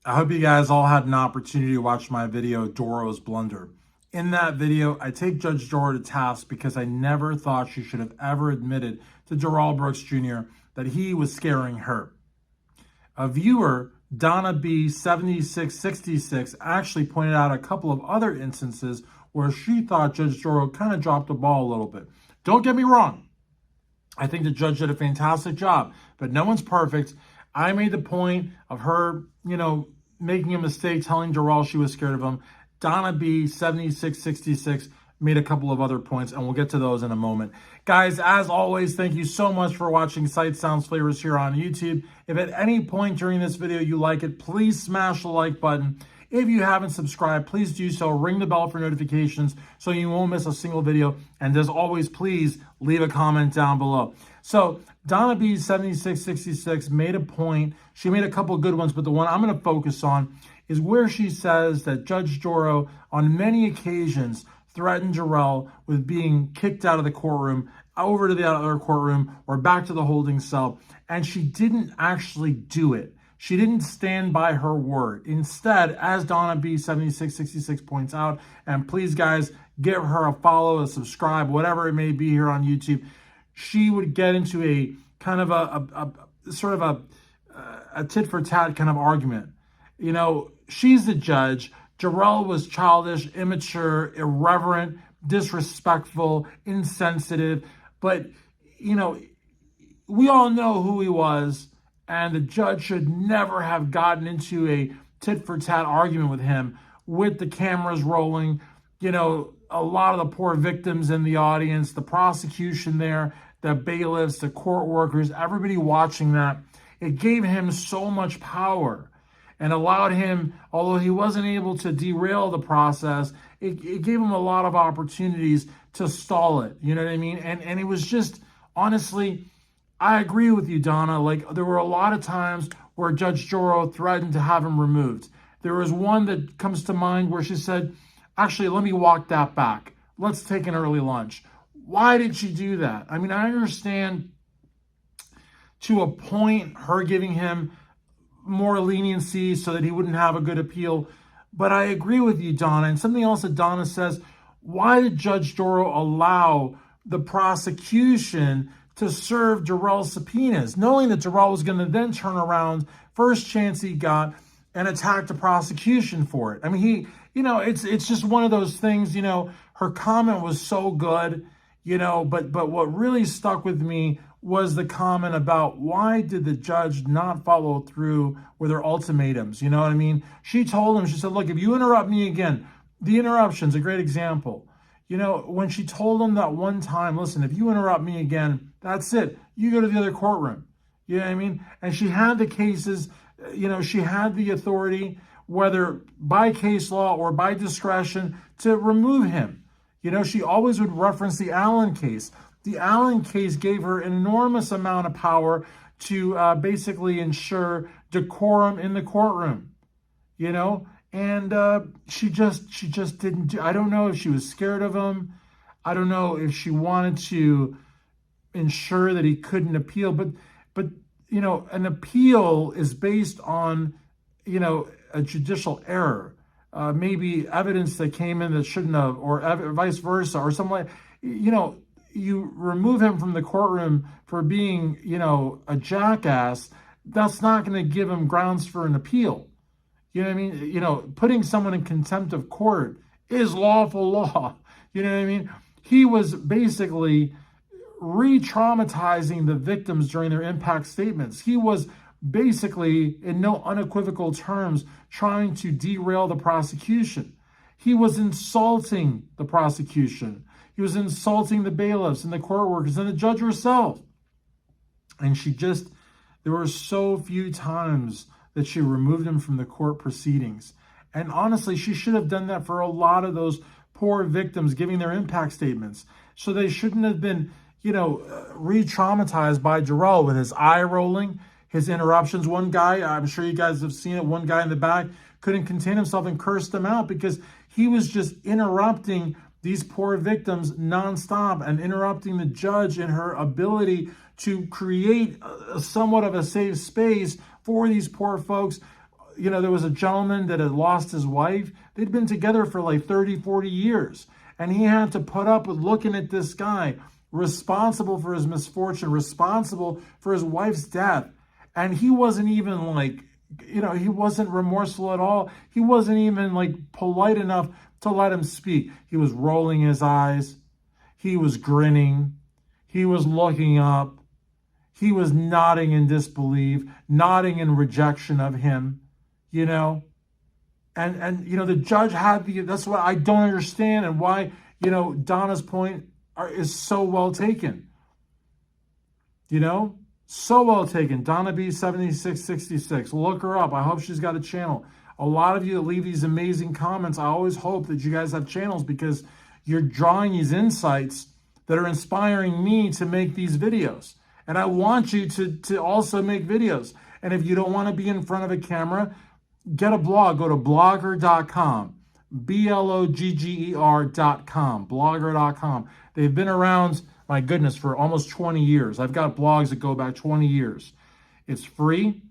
I hope you guys all had an opportunity to watch my video, Dorow's Blunder. In that video, I take Judge Dorow to task because I never thought she should have ever admitted to Darrell Brooks Jr. that he was scaring her. A viewer, Donna B7666, actually pointed out a couple of other instances where she thought Judge Dorow kind of dropped the ball a little bit. Don't get me wrong. I think the judge did a fantastic job, but no one's perfect. I made the point of her, making a mistake, telling Darrell she was scared of him. Donna B7666 made a couple of other points, and we'll get to those in a moment. Guys, as always, thank you so much for watching Sight Sounds Flavors here on YouTube. If at any point during this video you like it, please smash the like button. If you haven't subscribed, please do so. Ring the bell for notifications so you won't miss a single video. And as always, please leave a comment down below. So Donna B7666 made a point. She made a couple of good ones, but the one I'm going to focus on is where she says that Judge Dorow on many occasions threatened Darrell with being kicked out of the courtroom, over to the other courtroom, or back to the holding cell. And she didn't actually do it. She didn't stand by her word. Instead, as Donna B7666 points out, and please guys, give her a follow, a subscribe, whatever it may be here on YouTube, she would get into a kind of a tit for tat kind of argument. She's the judge. Darrell was childish, immature, irreverent, disrespectful, insensitive. But, we all know who he was. And the judge should never have gotten into a tit-for-tat argument with him with the cameras rolling. A lot of the poor victims in the audience, the prosecution there, the bailiffs, the court workers, everybody watching that. It gave him so much power and allowed him, although he wasn't able to derail the process, it gave him a lot of opportunities to stall it. You know what I mean? And it was just, honestly, I agree with you, Donna. There were a lot of times where Judge Dorow threatened to have him removed. There was one that comes to mind where she said, actually, let me walk that back. Let's take an early lunch. Why did she do that? I mean, I understand to a point her giving him more leniency so that he wouldn't have a good appeal. But I agree with you, Donna. And something else that Donna says, why did Judge Dorow allow the prosecution to serve Darrell's subpoenas, knowing that Darrell was going to then turn around first chance he got and attack the prosecution for it? I mean, it's just one of those things, her comment was so good, but what really stuck with me was the comment about why did the judge not follow through with her ultimatums? You know what I mean? She told him, she said, look, if you interrupt me again, the interruption's a great example. When she told him that one time, listen, if you interrupt me again, that's it. You go to the other courtroom. You know what I mean? And she had the cases, she had the authority, whether by case law or by discretion, to remove him. She always would reference the Allen case. The Allen case gave her an enormous amount of power to basically ensure decorum in the courtroom, And she just didn't do. I don't know if she was scared of him. I don't know if she wanted to ensure that he couldn't appeal. But an appeal is based on, a judicial error, maybe evidence that came in that shouldn't have, or vice versa, or something like. You remove him from the courtroom for being, a jackass. That's not going to give him grounds for an appeal. You know what I mean? Putting someone in contempt of court is lawful law. You know what I mean? He was basically re-traumatizing the victims during their impact statements. He was basically, in no unequivocal terms, trying to derail the prosecution. He was insulting the prosecution. He was insulting the bailiffs and the court workers and the judge herself. And there were so few times that she removed him from the court proceedings. And honestly, she should have done that for a lot of those poor victims giving their impact statements. So they shouldn't have been, re-traumatized by Darrell with his eye rolling, his interruptions. One guy, I'm sure you guys have seen it, one guy in the back couldn't contain himself and cursed him out because he was just interrupting these poor victims nonstop and interrupting the judge in her ability to create somewhat of a safe space for these poor folks there was a gentleman that had lost his wife. They'd been together for like 30, 40 years. And he had to put up with looking at this guy responsible for his misfortune, responsible for his wife's death. And he wasn't even like, he wasn't remorseful at all. He wasn't even like polite enough to let him speak. He was rolling his eyes. He was grinning. He was looking up. He was nodding in disbelief, nodding in rejection of him, And the judge had that's what I don't understand, and why, Donna's point is so well taken. So well taken. Donna B 7666. Look her up. I hope she's got a channel. A lot of you that leave these amazing comments, I always hope that you guys have channels, because you're drawing these insights that are inspiring me to make these videos. And I want you to also make videos. And if you don't want to be in front of a camera, get a blog. Go to blogger.com. blogger.com. Blogger.com. They've been around, my goodness, for almost 20 years. I've got blogs that go back 20 years. It's free.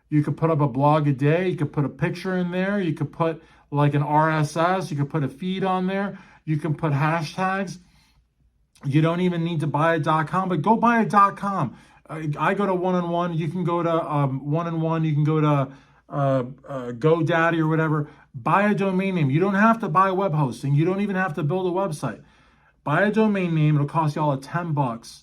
You could put up a blog a day. You could put a picture in there. You could put like an RSS. You could put a feed on there. You can put hashtags. You don't even need to buy a .com, but go buy a .com. I go to one-on-one. You can go to one-on-one. You can go to GoDaddy or whatever. Buy a domain name. You don't have to buy web hosting. You don't even have to build a website. Buy a domain name. It'll cost you all $10,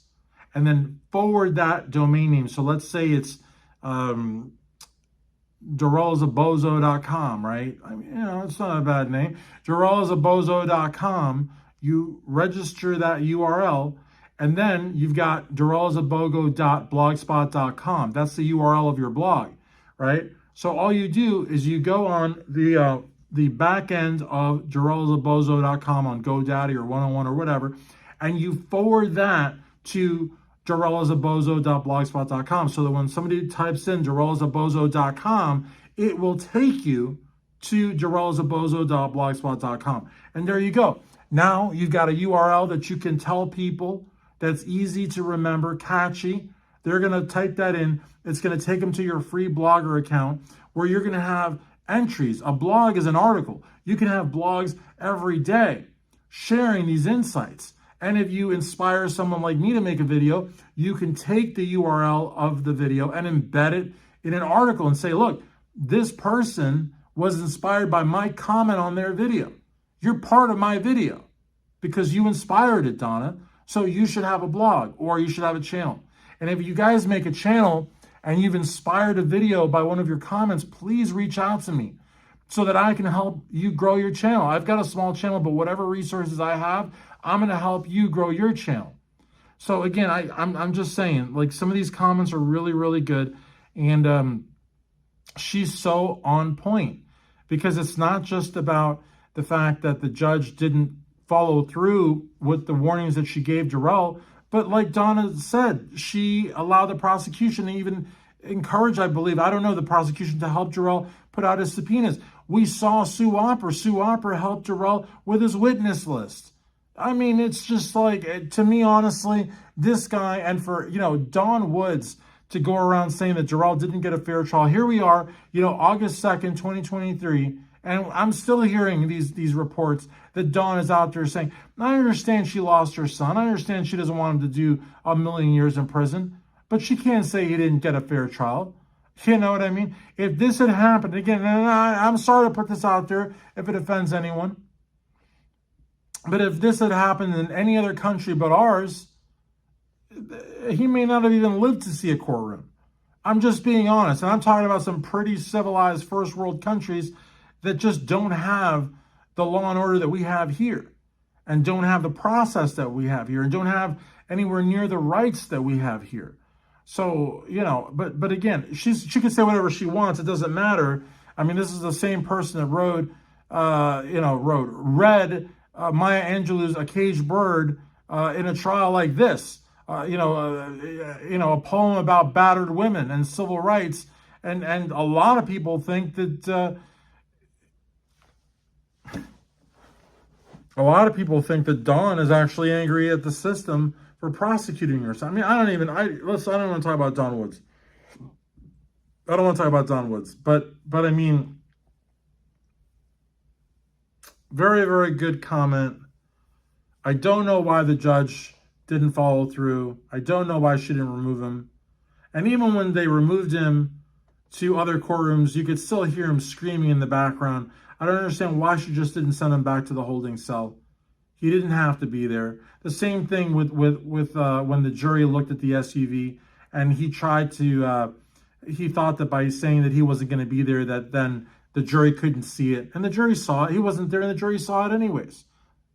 and then forward that domain name. So let's say it's DarrellIsAbozo.com, right? I mean, it's not a bad name. DarrellIsAbozo.com. You register that URL, and then you've got DarrellIsAbozo.blogspot.com. That's the URL of your blog, right? So all you do is you go on the back end of DarrellIsAbozo.com on GoDaddy or one-on-one or whatever, and you forward that to DarrellIsAbozo.blogspot.com, so that when somebody types in DarrellIsAbozo.com, it will take you to DarrellIsAbozo.blogspot.com. And there you go. Now you've got a URL that you can tell people, that's easy to remember, catchy. They're going to type that in. It's going to take them to your free Blogger account, where you're going to have entries. A blog is an article. You can have blogs every day sharing these insights. And if you inspire someone like me to make a video, you can take the URL of the video and embed it in an article and say, look, this person was inspired by my comment on their video. You're part of my video because you inspired it, Donna. So you should have a blog, or you should have a channel. And if you guys make a channel and you've inspired a video by one of your comments, please reach out to me so that I can help you grow your channel. I've got a small channel, but whatever resources I have, I'm going to help you grow your channel. So again, I'm just saying, like, some of these comments are really, really good. And she's so on point, because it's not just about the fact that the judge didn't follow through with the warnings that she gave Darrell, but like Donna said, she allowed the prosecution to even encourage, I believe, I don't know, the prosecution to help Darrell put out his subpoenas. We saw Sue Opper. Sue Opper helped Darrell with his witness list. I mean, it's just like, to me, honestly, this guy, and for, Dawn Woods to go around saying that Darrell didn't get a fair trial. Here we are, August 2nd, 2023, and I'm still hearing these reports that Dawn is out there saying, I understand she lost her son. I understand she doesn't want him to do 1,000,000 years in prison, but she can't say he didn't get a fair trial. You know what I mean? If this had happened, again, and I'm sorry to put this out there if it offends anyone, but if this had happened in any other country but ours, he may not have even lived to see a courtroom. I'm just being honest. And I'm talking about some pretty civilized first world countries that just don't have the law and order that we have here, and don't have the process that we have here, and don't have anywhere near the rights that we have here. So, but again, she can say whatever she wants. It doesn't matter. I mean, this is the same person that read Maya Angelou's A Caged Bird in a trial like this. A poem about battered women and civil rights. And a lot of people think that Dawn is actually angry at the system for prosecuting her. I mean, I don't want to talk about Dawn Woods. I don't want to talk about Don Woods, but I mean, very, very good comment. I don't know why the judge didn't follow through. I don't know why she didn't remove him. And even when they removed him to other courtrooms, you could still hear him screaming in the background. I don't understand why she just didn't send him back to the holding cell. He didn't have to be there. The same thing with when the jury looked at the SUV and he tried to, he thought that by saying that he wasn't going to be there, that then the jury couldn't see it. And the jury saw it. He wasn't there and the jury saw it anyways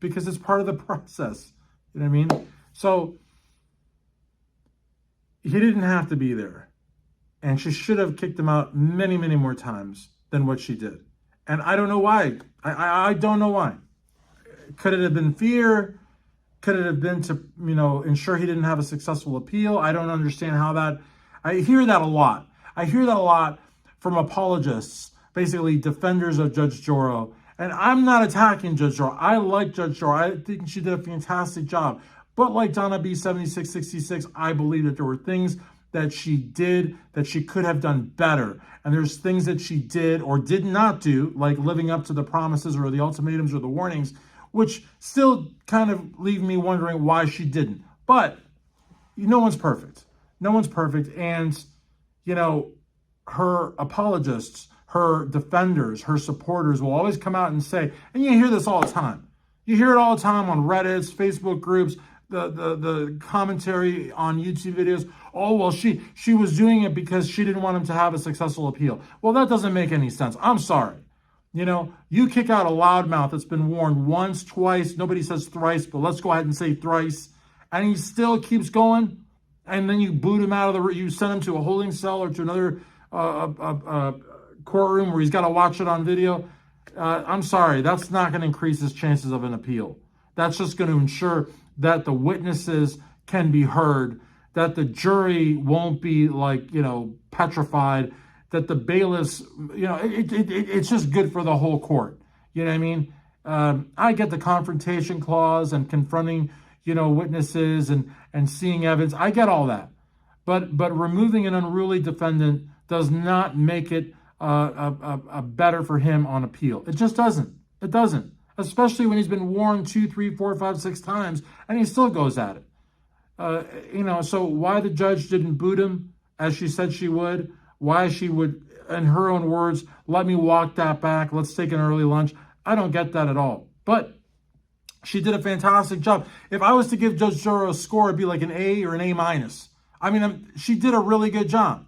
because it's part of the process. You know what I mean? So he didn't have to be there. And she should have kicked him out many, many more times than what she did. And I don't know why. I don't know why. Could it have been fear? Could it have been to, ensure he didn't have a successful appeal? I don't understand how that, I hear that a lot. I hear that a lot from apologists, basically defenders of Judge Dorow. And I'm not attacking Judge Dorow. I like Judge Dorow. I think she did a fantastic job. But like Donna B. 7666, I believe that there were things that she did that she could have done better. And there's things that she did or did not do, like living up to the promises or the ultimatums or the warnings, which still kind of leave me wondering why she didn't. But no one's perfect. No one's perfect. And, her apologists, her defenders, her supporters will always come out and say, and you hear this all the time. You hear it all the time on Reddits, Facebook groups, the commentary on YouTube videos. Oh, well, she was doing it because she didn't want him to have a successful appeal. Well, that doesn't make any sense. I'm sorry. You kick out a loudmouth that's been warned once, twice, nobody says thrice, but let's go ahead and say thrice, and he still keeps going, and then you boot him out of you send him to a holding cell or to another courtroom where he's got to watch it on video. I'm sorry, that's not going to increase his chances of an appeal. That's just going to ensure that the witnesses can be heard, that the jury won't be petrified, that the bailiffs, it's just good for the whole court. You know what I mean? I get the confrontation clause and confronting, witnesses and seeing evidence. I get all that. But removing an unruly defendant does not make it a better for him on appeal. It just doesn't. It doesn't. Especially when he's been warned 2, 3, 4, 5, 6 times and he still goes at it. So why the judge didn't boot him as she said she would, why she would, in her own words, let me walk that back, let's take an early lunch, I don't get that at all. But she did a fantastic job. If I was to give Judge Dorow a score, it'd be like an A or an A minus. I mean, she did a really good job.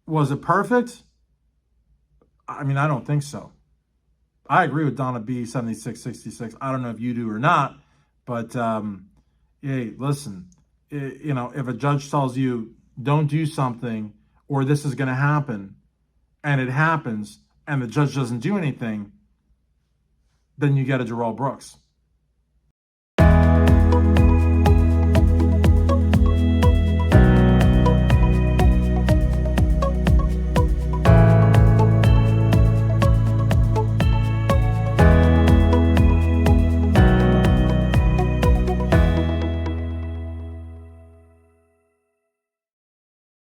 Was it perfect? I mean, I don't think so. I agree with Donna B. 7666. I don't know if you do or not, but hey, listen, if a judge tells you don't do something or this is going to happen, and it happens, and the judge doesn't do anything, then you get a Darrell Brooks.